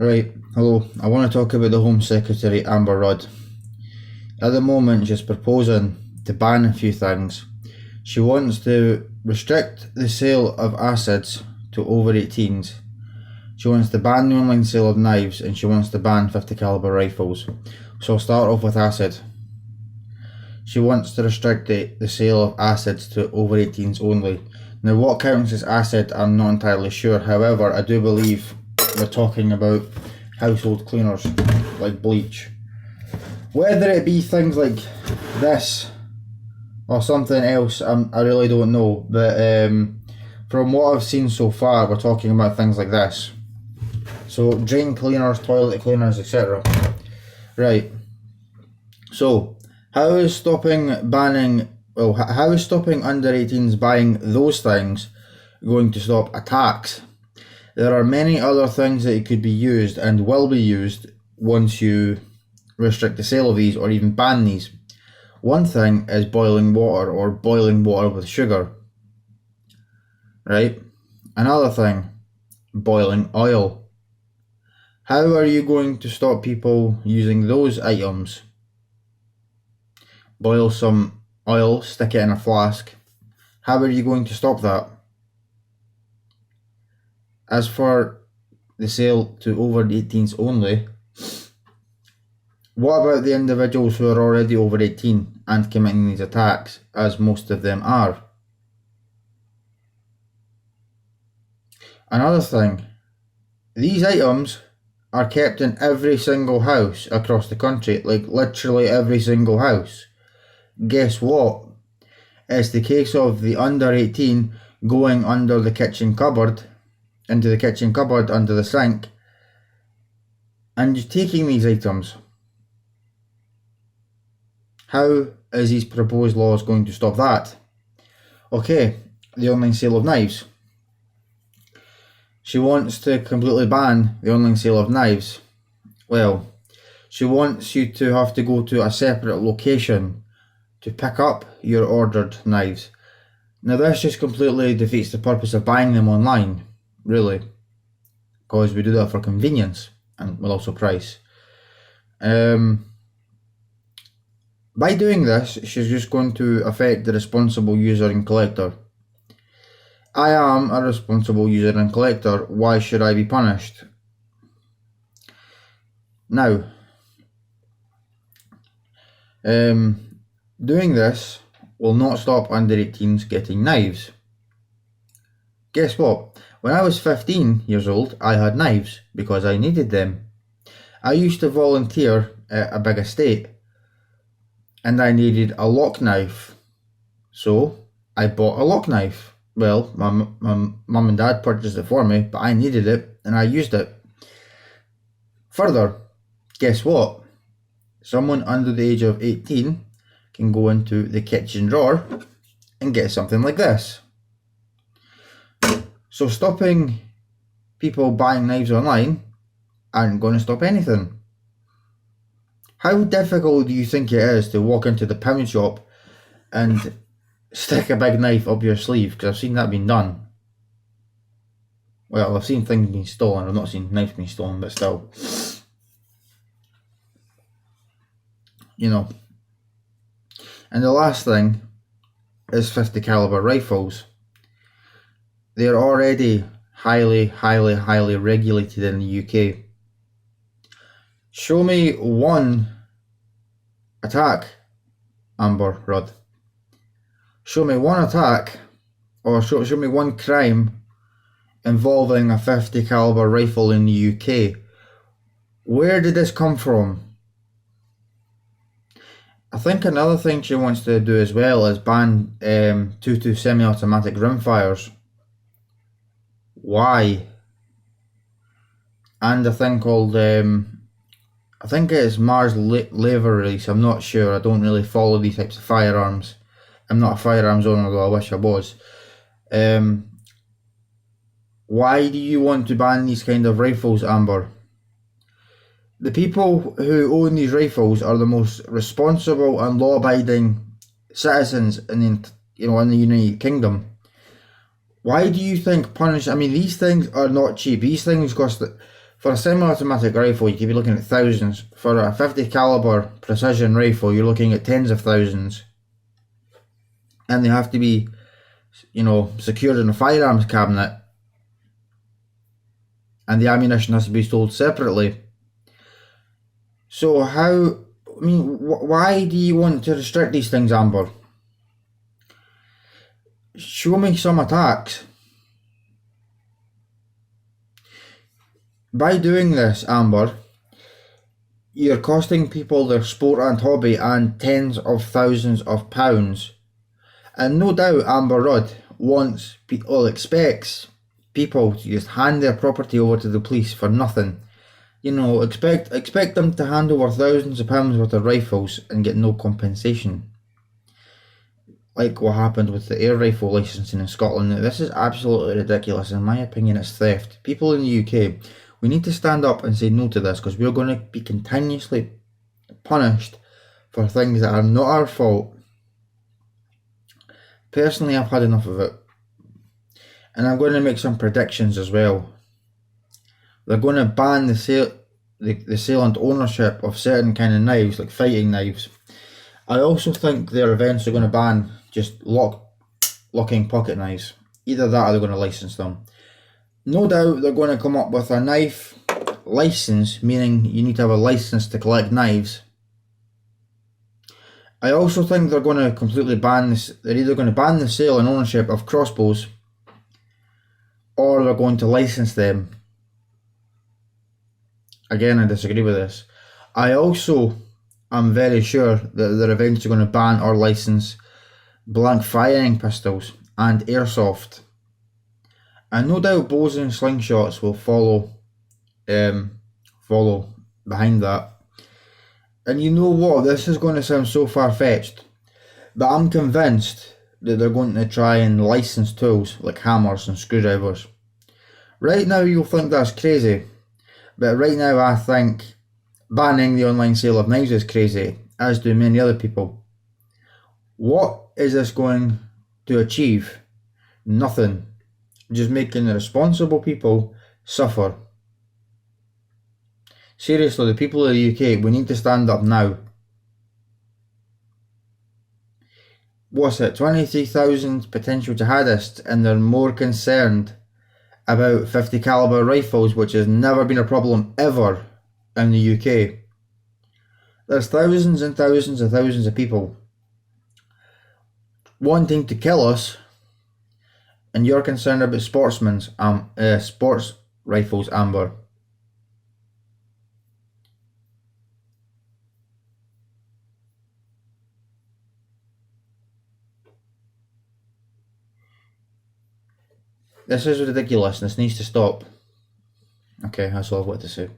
Right, hello. I want to talk about the Home Secretary Amber Rudd. At the moment, she's proposing to ban a few things. She wants to restrict the sale of acids to over 18s. She wants to ban the online sale of knives, and she wants to ban 50 caliber rifles. So I'll start off with acid. She wants to restrict the sale of acids to over 18s only. Now, what counts as acid, I'm not entirely sure. However, I do believe we're talking about household cleaners like bleach. Whether it be things like this or something else, I really don't know. But from what I've seen so far, we're talking about things like this. So drain cleaners, toilet cleaners, etc. Right. So how is stopping under 18s buying those things going to stop attacks? There are many other things that could be used and will be used once you restrict the sale of these or even ban these. One thing is boiling water or boiling water with sugar. Right? Another thing, boiling oil. How are you going to stop people using those items? Boil some oil, stick it in a flask. How are you going to stop that? As for the sale to over 18s only, what about the individuals who are already over 18 and committing these attacks, as most of them are? Another thing, these items are kept in every single house across the country, like literally every single house. Guess what? It's the case of the under 18 going under the kitchen cupboard, into the kitchen cupboard under the sink, and just taking these items. How is these proposed laws going to stop that? Okay, the online sale of knives. She wants to completely ban the online sale of knives. Well, she wants you to have to go to a separate location to pick up your ordered knives. Now this just completely defeats the purpose of buying them online, really, because we do that for convenience and will also price. By doing this, she's just going to affect the responsible user and collector. I am a responsible user and collector. Why should I be punished? Now, doing this will not stop under 18s getting knives. Guess what? When I was 15 years old, I had knives because I needed them. I used to volunteer at a big estate and I needed a lock knife. So I bought a lock knife. Well, my mum and dad purchased it for me, but I needed it and I used it. Further, guess what? Someone under the age of 18 can go into the kitchen drawer and get something like this. So stopping people buying knives online aren't going to stop anything. How difficult do you think it is to walk into the pound shop and stick a big knife up your sleeve? Because I've seen that being done. Well, I've seen things being stolen. I've not seen knives being stolen, but still. You know. And the last thing is 50 caliber rifles. They're already highly regulated in the UK. Show me one attack, Amber Rudd. Show me one attack, or show me one crime involving a 50 caliber rifle in the UK. Where did this come from? I think another thing she wants to do as well is ban 2 semi-automatic rimfires. Why? And a thing called, I think it's Mars Laser Release, I'm not sure, I don't really follow these types of firearms. I'm not a firearms owner, though I wish I was. Why do you want to ban these kind of rifles, Amber? The people who own these rifles are the most responsible and law-abiding citizens in the United Kingdom. Why do you think these things are not cheap? These things cost For a semi-automatic rifle, you could be looking at thousands. For a 50 caliber precision rifle, you're looking at tens of thousands. And they have to be, secured in a firearms cabinet. And the ammunition has to be sold separately. So why do you want to restrict these things, Amber? Show me some attacks. By doing this, Amber, you're costing people their sport and hobby and tens of thousands of pounds. And no doubt Amber Rudd expects people to just hand their property over to the police for nothing. Expect them to hand over thousands of pounds worth of rifles and get no compensation. Like what happened with the air rifle licensing in Scotland. This is absolutely ridiculous. In my opinion, it's theft. People in the UK, we need to stand up and say no to this, because we're going to be continuously punished for things that are not our fault. Personally, I've had enough of it. And I'm going to make some predictions as well. They're going to ban the sale and ownership of certain kind of knives, like fighting knives. I also think their events are going to ban just locking pocket knives. Either that or they're going to license them. No doubt they're going to come up with a knife license, meaning you need to have a license to collect knives. I also think they're going to completely ban this. They're either going to ban the sale and ownership of crossbows, or they're going to license them. Again, I disagree with this. I also am very sure that they're eventually going to ban or license blank firing pistols and airsoft. And no doubt bows and slingshots will follow behind that. And you know what, this is going to sound so far-fetched, but I'm convinced that they're going to try and license tools like hammers and screwdrivers. Right now you'll think that's crazy, but right now I think banning the online sale of knives is crazy, as do many other people. What is this going to achieve? Nothing. Just making the responsible people suffer. Seriously, the people of the UK, we need to stand up now. What's it, 23,000 potential jihadists, and they're more concerned about 50 caliber rifles, which has never been a problem ever in the UK. There's thousands and thousands and thousands of people wanting to kill us, and you're concerned about sports rifles, Amber. This is ridiculous. This needs to stop. Okay, that's all I've got to say.